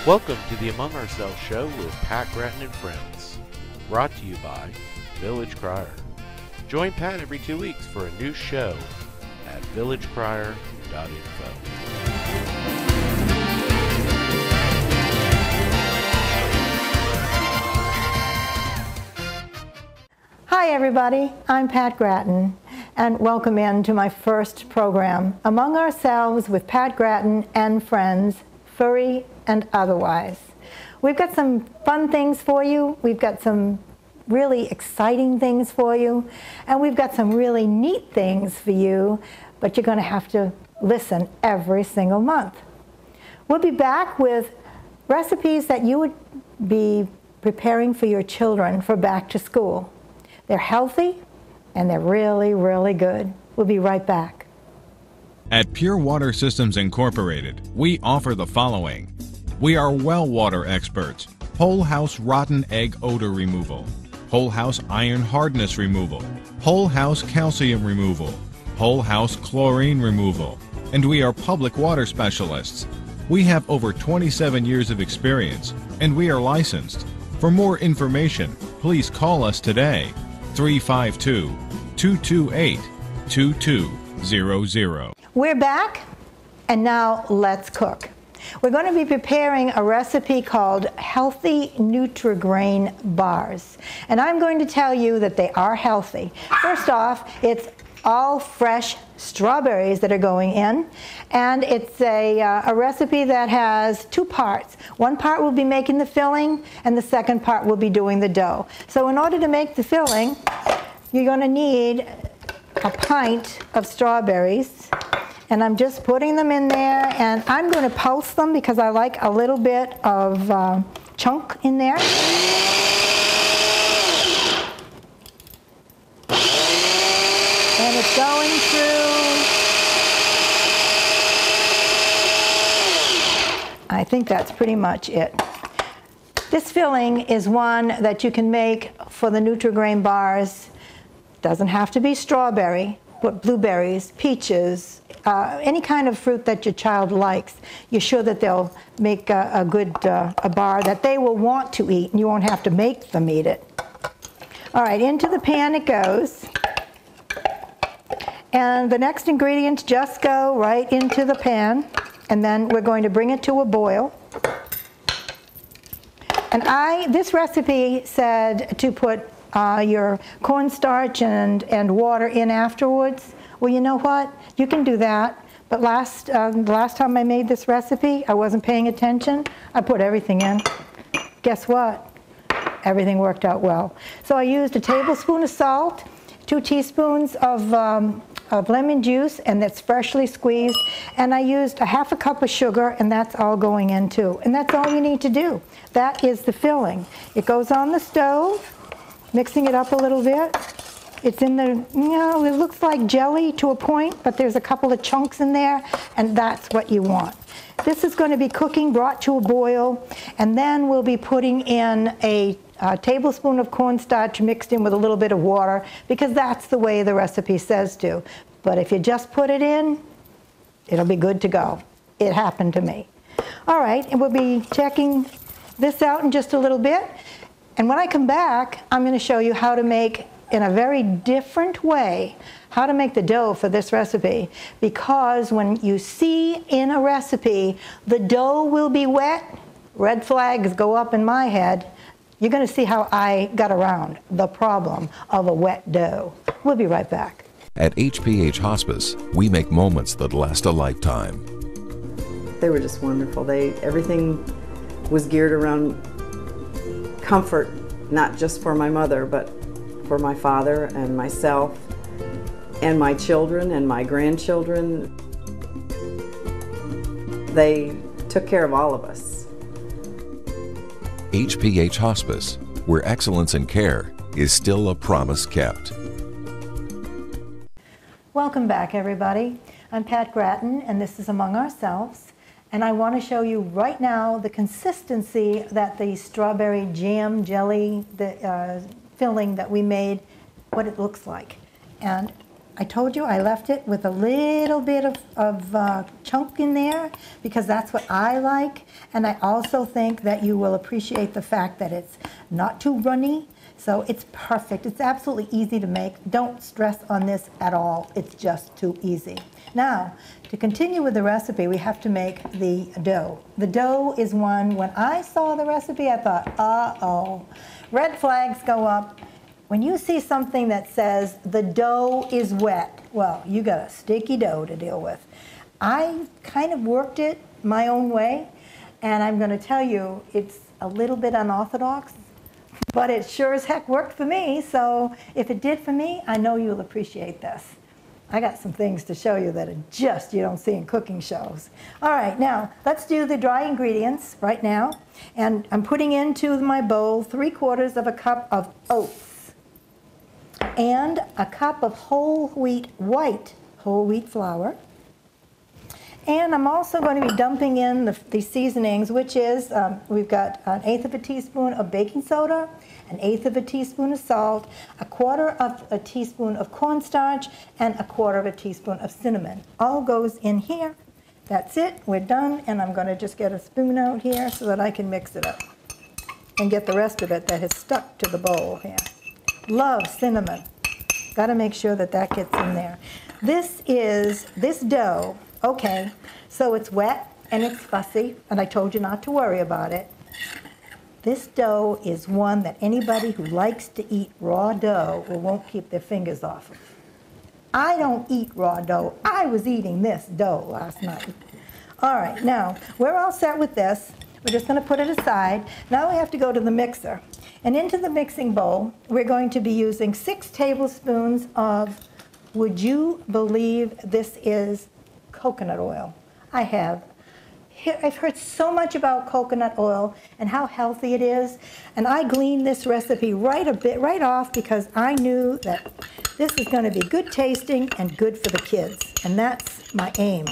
Welcome to the Among Ourselves show with Pat, Gratton, and friends. Brought to you by Village Crier. Join Pat every 2 weeks for a new show at villagecrier.info. Hi everybody, I'm Pat Gratton, and welcome in to my first program, Among Ourselves with Pat Gratton and friends, furry and otherwise. We've got some fun things for you, we've got some really exciting things for you, and we've got some really neat things for you, but you're going to have to listen every single month. We'll be back with recipes that you would be preparing for your children for back to school. They're healthy and they're really, really good. We'll be right back. At Pure Water Systems Incorporated, we offer the following. We are well water experts. Whole house rotten egg odor removal, whole house iron hardness removal, whole house calcium removal, whole house chlorine removal, and we are public water specialists. We have over 27 years of experience and we are licensed. For more information, please call us today. 352-228-2200. We're back, and now let's cook. We're going to be preparing a recipe called Healthy Nutri-Grain Bars. And I'm going to tell you that they are healthy. First off, it's all fresh strawberries that are going in, and it's a recipe that has two parts. One part will be making the filling, and the second part will be doing the dough. So in order to make the filling, you're going to need a pint of strawberries, and I'm just putting them in there, and I'm going to pulse them because I like a little bit of chunk in there. And it's going through. I think that's pretty much it. This filling is one that you can make for the Nutri-Grain bars. Doesn't have to be strawberry, but blueberries, peaches, any kind of fruit that your child likes. You're sure that they'll make a good a bar that they will want to eat, and you won't have to make them eat it. All right, into the pan it goes. And the next ingredients just go right into the pan, and then we're going to bring it to a boil. And this recipe said to put your cornstarch and water in afterwards. Well, you know what? You can do that. But the last time I made this recipe, I wasn't paying attention. I put everything in. Guess what? Everything worked out well. So I used a tablespoon of salt, 2 teaspoons of lemon juice, and that's freshly squeezed, and I used a half a cup of sugar, and that's all going in too. And that's all you need to do. That is the filling. It goes on the stove, mixing it up a little bit. It's in the, it looks like jelly to a point, but there's a couple of chunks in there, and that's what you want. This is going to be cooking, brought to a boil, and then we'll be putting in a tablespoon of cornstarch mixed in with a little bit of water, because that's the way the recipe says to. But if you just put it in, it'll be good to go. It happened to me. All right, and we'll be checking this out in just a little bit. And when I come back, I'm going to show you how to make, in a very different way, how to make the dough for this recipe. Because when you see in a recipe, the dough will be wet, red flags go up in my head. You're going to see how I got around the problem of a wet dough. We'll be right back. At HPH Hospice, we make moments that last a lifetime. They were just wonderful. Everything was geared around comfort, not just for my mother, but for my father and myself and my children and my grandchildren. They took care of all of us. HPH Hospice, where excellence in care is still a promise kept. Welcome back, everybody. I'm Pat Gratton, and this is Among Ourselves. And I want to show you right now the consistency that the strawberry jam jelly, the filling that we made, what it looks like. And I told you I left it with a little bit of chunk in there because that's what I like. And I also think that you will appreciate the fact that it's not too runny. So it's perfect. It's absolutely easy to make. Don't stress on this at all. It's just too easy. Now, to continue with the recipe, we have to make the dough. The dough is one, when I saw the recipe, I thought, uh-oh. Red flags go up. When you see something that says the dough is wet, well, you got a sticky dough to deal with. I kind of worked it my own way, and I'm going to tell you it's a little bit unorthodox, but it sure as heck worked for me. So if it did for me, I know you'll appreciate this. I got some things to show you that are just you don't see in cooking shows. All right, now let's do the dry ingredients right now. And I'm putting into my bowl 3/4 of a cup of oats and a cup of white whole wheat flour. And I'm also going to be dumping in the seasonings, which is, we've got 1/8 of a teaspoon of baking soda, 1/8 of a teaspoon of salt, 1/4 of a teaspoon of cornstarch, and 1/4 of a teaspoon of cinnamon. All goes in here. That's it, we're done, and I'm going to just get a spoon out here so that I can mix it up and get the rest of it that has stuck to the bowl here. Love cinnamon. Got to make sure that that gets in there. This dough, okay, so it's wet and it's fussy, and I told you not to worry about it. This dough is one that anybody who likes to eat raw dough won't keep their fingers off of. I don't eat raw dough. I was eating this dough last night. All right, now, we're all set with this. We're just going to put it aside. Now we have to go to the mixer. And into the mixing bowl, we're going to be using 6 tablespoons of, would you believe this is coconut oil? I've heard so much about coconut oil and how healthy it is, and I gleaned this recipe right off because I knew that this is going to be good tasting and good for the kids, and that's my aim.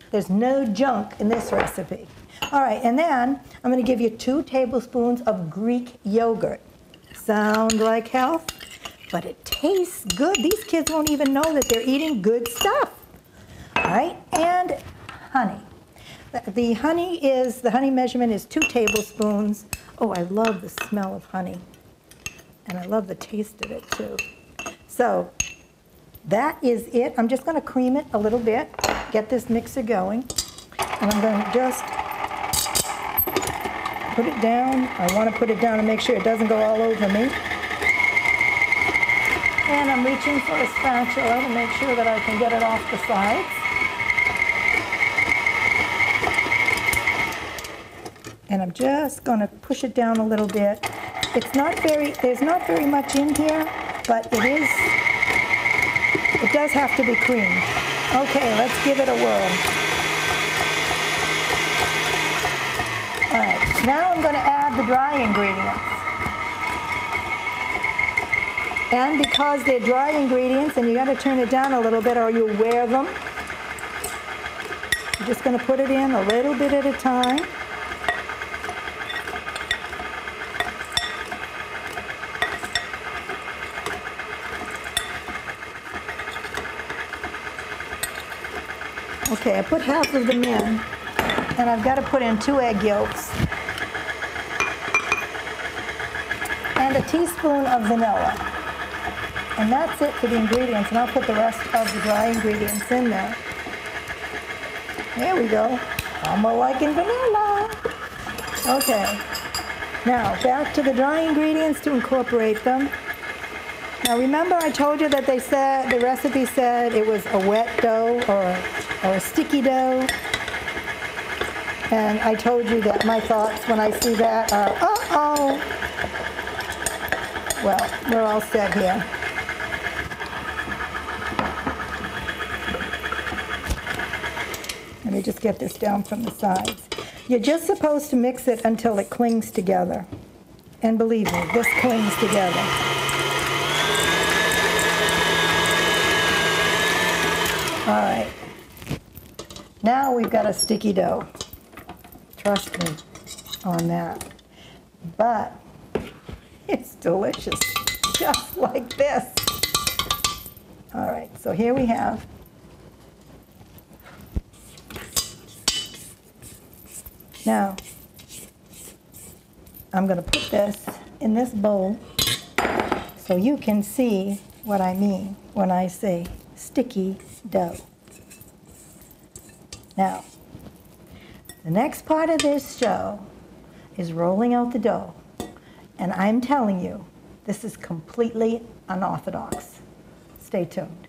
There's no junk in this recipe. All right, and then I'm going to give you 2 tablespoons of Greek yogurt. Sound like health? But it tastes good. These kids won't even know that they're eating good stuff. All right, and honey. The honey measurement is 2 tablespoons. Oh, I love the smell of honey. And I love the taste of it, too. So that is it. I'm just going to cream it a little bit, get this mixer going. And I'm going to just put it down. I want to put it down and make sure it doesn't go all over me. And I'm reaching for a spatula to make sure that I can get it off the sides. And I'm just going to push it down a little bit. There's not very much in here, but it does have to be creamed. Okay, let's give it a whirl. All right, now I'm going to add the dry ingredients. And because they're dry ingredients, and you got to turn it down a little bit or you'll wear them, I'm just going to put it in a little bit at a time. Okay, I put half of them in, and I've got to put in 2 egg yolks and a teaspoon of vanilla. And that's it for the ingredients, and I'll put the rest of the dry ingredients in there. There we go. I'm liking vanilla. Okay, now back to the dry ingredients to incorporate them. Now remember I told you that the recipe said it was a wet dough or a sticky dough. And I told you that my thoughts when I see that are, uh-oh. Well, we're all set here. Let me just get this down from the sides. You're just supposed to mix it until it clings together. And believe me, this clings together. All right, now we've got a sticky dough. Trust me on that. But it's delicious, just like this. All right, so here we have now I'm going to put this in this bowl so you can see what I mean when I say sticky dough. Now, the next part of this show is rolling out the dough. And I'm telling you, this is completely unorthodox. Stay tuned.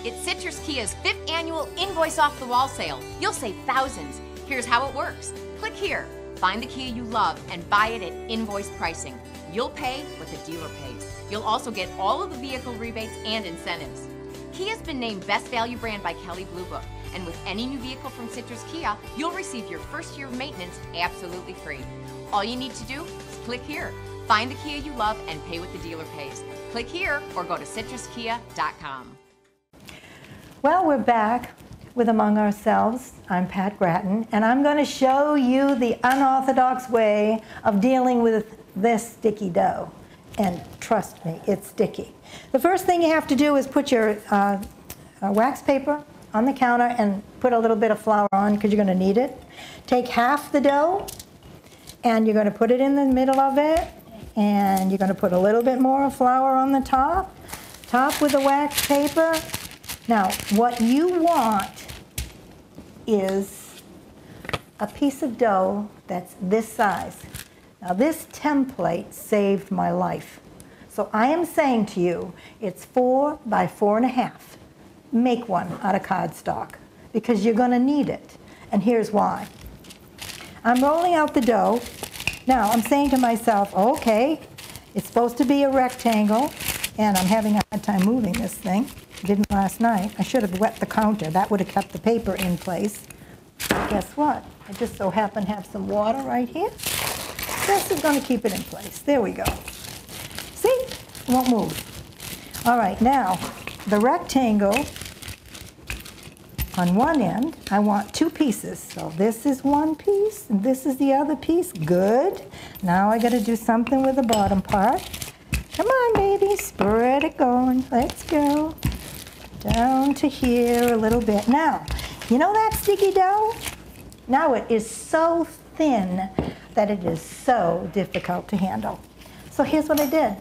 It's Citrus Kia's 5th annual Invoice Off the Wall sale. You'll save thousands. Here's how it works. Click here, find the Kia you love, and buy it at invoice pricing. You'll pay what the dealer pays. You'll also get all of the vehicle rebates and incentives. Kia's been named Best Value Brand by Kelley Blue Book, and with any new vehicle from Citrus Kia, you'll receive your first year of maintenance absolutely free. All you need to do is click here, find the Kia you love, and pay what the dealer pays. Click here or go to citruskia.com. Well, we're back with Among Ourselves. I'm Pat Gratton, and I'm going to show you the unorthodox way of dealing with this sticky dough. And trust me, it's sticky. The first thing you have to do is put your wax paper on the counter and put a little bit of flour on because you're going to need it. Take half the dough and you're going to put it in the middle of it, and you're going to put a little bit more flour on the top. Top with the wax paper. Now, what you want is a piece of dough that's this size. Now, this template saved my life. So I am saying to you, it's 4 by 4.5. Make one out of cardstock because you're going to need it. And here's why. I'm rolling out the dough. Now, I'm saying to myself, okay, it's supposed to be a rectangle, and I'm having a hard time moving this thing. Didn't last night. I should have wet the counter. That would have kept the paper in place. Guess what? I just so happen to have some water right here. This is going to keep it in place. There we go. See? It won't move. All right, now, the rectangle on one end, I want 2 pieces. So this is one piece, and this is the other piece. Good. Now I got to do something with the bottom part. Come on, baby, spread it going. Let's go. Down to here a little bit. Now, you know that sticky dough? Now it is so thin that it is so difficult to handle. So here's what I did.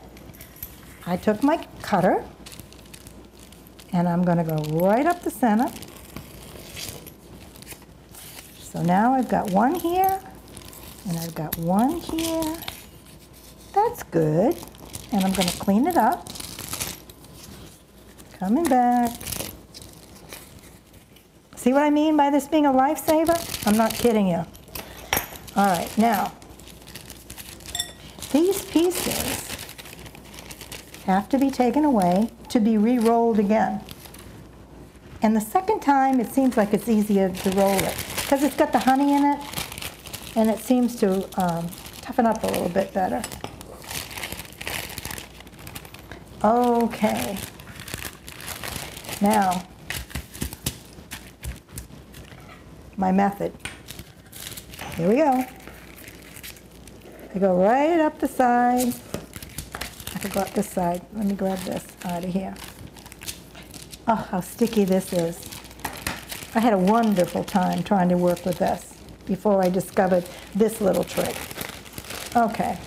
I took my cutter, and I'm going to go right up the center. So now I've got one here, and I've got one here. That's good. And I'm going to clean it up. Coming back. See what I mean by this being a lifesaver? I'm not kidding you. All right, now, these pieces have to be taken away to be re-rolled again. And the second time, it seems like it's easier to roll it because it's got the honey in it, and it seems to toughen up a little bit better. Okay. Now, my method. Here we go. I go right up the side. I forgot this side. Let me grab this out of here. Oh, how sticky this is. I had a wonderful time trying to work with this before I discovered this little trick. Okay.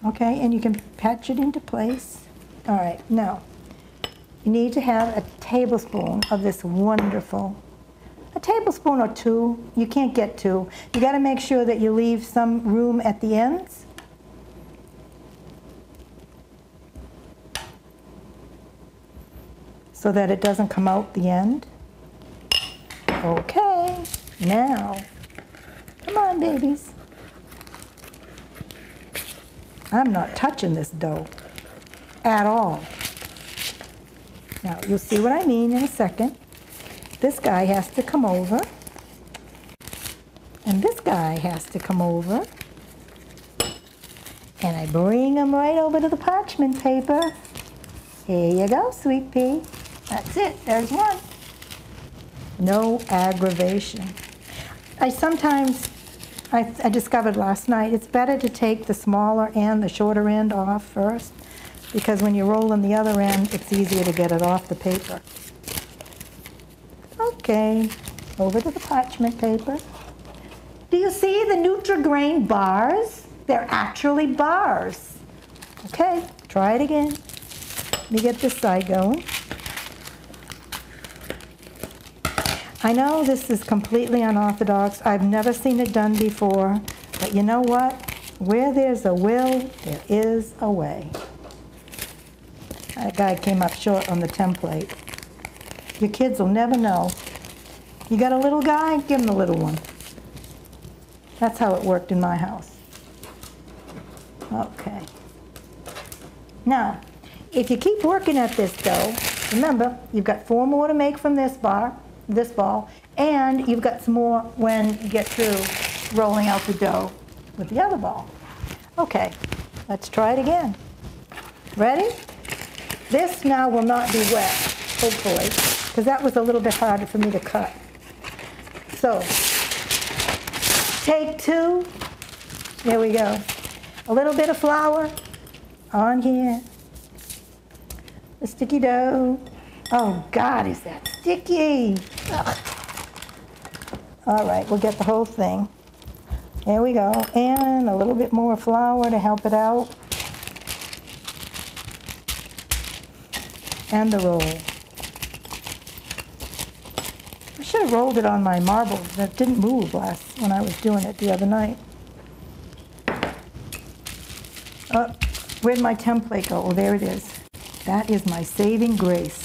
Okay, and you can patch it into place. All right, now, you need to have a tablespoon of this wonderful, a tablespoon or 2. You can't get 2. You got to make sure that you leave some room at the ends. So that it doesn't come out the end. Okay, now, come on, babies. I'm not touching this dough at all. Now, you'll see what I mean in a second. This guy has to come over, and this guy has to come over, and I bring him right over to the parchment paper. Here you go, sweet pea. That's it, there's one. No aggravation. I I discovered last night, it's better to take the smaller and the shorter end off first, because when you're rolling the other end, it's easier to get it off the paper. Okay, over to the parchment paper. Do you see the Nutri-Grain bars? They're actually bars. Okay, try it again. Let me get this side going. I know this is completely unorthodox. I've never seen it done before, but you know what? Where there's a will, there is a way. That guy came up short on the template. Your kids will never know. You got a little guy? Give him the little one. That's how it worked in my house. Okay. Now, if you keep working at this dough, remember, you've got 4 more to make from this ball, and you've got some more when you get through rolling out the dough with the other ball. Okay, let's try it again. Ready? This now will not be wet, hopefully, because that was a little bit harder for me to cut. So, take 2. There we go. A little bit of flour on here. The sticky dough. Oh God, is that sticky? Ugh. All right, we'll get the whole thing. There we go. And a little bit more flour to help it out. And the roll. I should have rolled it on my marble. That didn't move when I was doing it the other night. Oh, where'd my template go? Oh, there it is. That is my saving grace.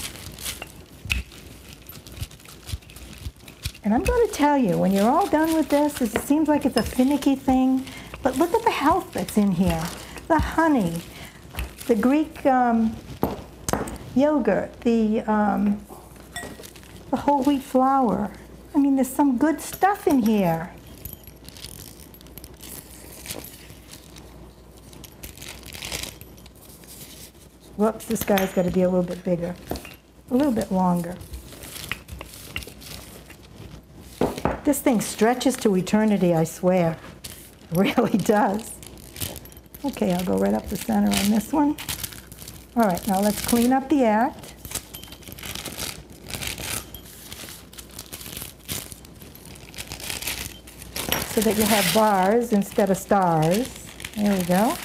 And I'm going to tell you, when you're all done with this, it seems like it's a finicky thing, but look at the health that's in here. The honey, the Greek yogurt, the whole wheat flour. I mean, there's some good stuff in here. Whoops, this guy's got to be a little bit bigger, a little bit longer. This thing stretches to eternity, I swear. It really does. Okay, I'll go right up the center on this one. All right, now let's clean up the act. So that you have bars instead of stars. There we go.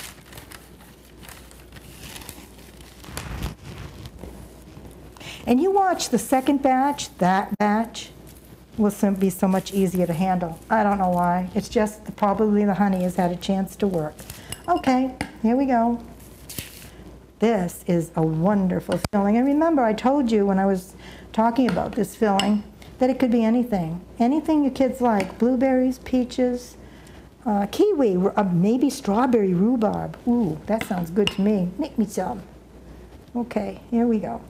And you watch the second batch, that batch will be so much easier to handle. I don't know why. It's just probably the honey has had a chance to work. Okay, here we go. This is a wonderful filling. And remember, I told you when I was talking about this filling that it could be anything. Anything your kids like. Blueberries, peaches, kiwi, maybe strawberry rhubarb. Ooh, that sounds good to me. Make me some. Okay, here we go.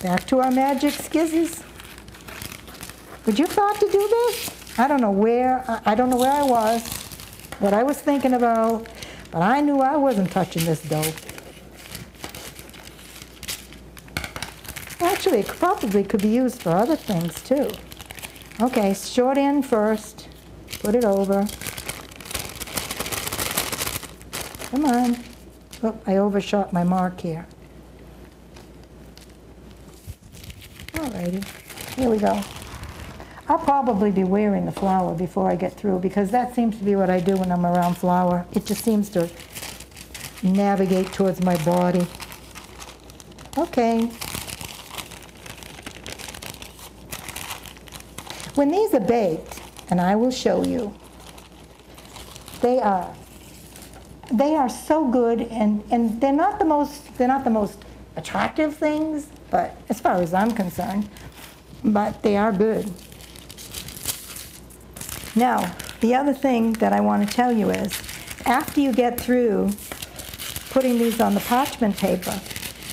Back to our magic skizzies. Would you thought to do this? I don't know where I was, what I was thinking about, but I knew I wasn't touching this dough. Actually, it probably could be used for other things too. Okay, short end first. Put it over. Come on. Oh, I overshot my mark here. Alrighty, here we go. I'll probably be wearing the flour before I get through because that seems to be what I do when I'm around flour. It just seems to navigate towards my body. Okay. When these are baked, and I will show you, they are so good, and they're not the most attractive things, but as far as I'm concerned, but they are good. Now, the other thing that I want to tell you is, after you get through putting these on the parchment paper,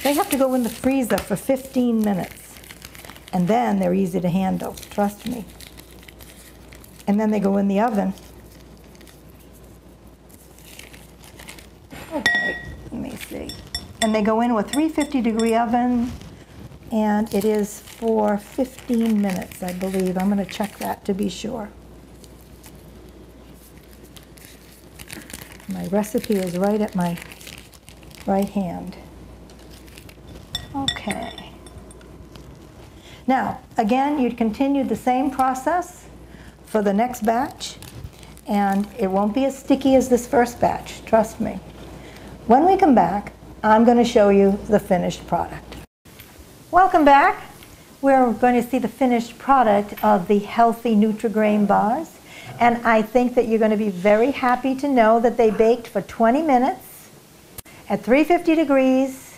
they have to go in the freezer for 15 minutes. And then they're easy to handle, trust me. And then they go in the oven. Okay, let me see. And they go into a 350-degree oven, and it is for 15 minutes, I believe. I'm going to check that to be sure. My recipe is right at my right hand. Okay. Now, again, you'd continue the same process for the next batch, and it won't be as sticky as this first batch, trust me. When we come back, I'm going to show you the finished product. Welcome back. We're going to see the finished product of the healthy Nutri-Grain bars, and I think that you're going to be very happy to know that they baked for 20 minutes at 350 degrees,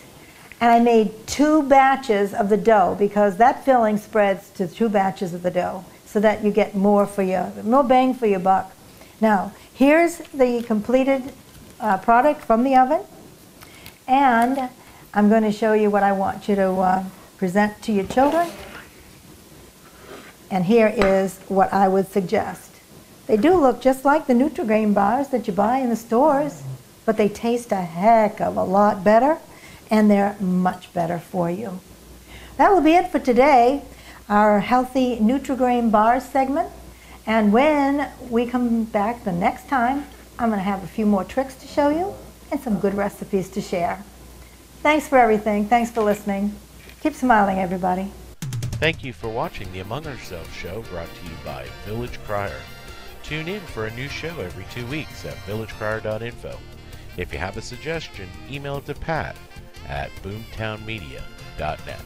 and I made 2 batches of the dough because that filling spreads to 2 batches of the dough so that you get more bang for your buck. Now, here's the completed product from the oven, and I'm going to show you what I want you to present to your children. And here is what I would suggest. They do look just like the Nutri-Grain bars that you buy in the stores, but they taste a heck of a lot better, and they're much better for you. That will be it for today, our healthy Nutri-Grain bars segment. And when we come back the next time, I'm going to have a few more tricks to show you and some good recipes to share. Thanks for everything. Thanks for listening. Keep smiling, everybody. Thank you for watching the Among Ourselves show, brought to you by Village Crier. Tune in for a new show every 2 weeks at villagecrier.info. If you have a suggestion, email it to Pat at boomtownmedia.net.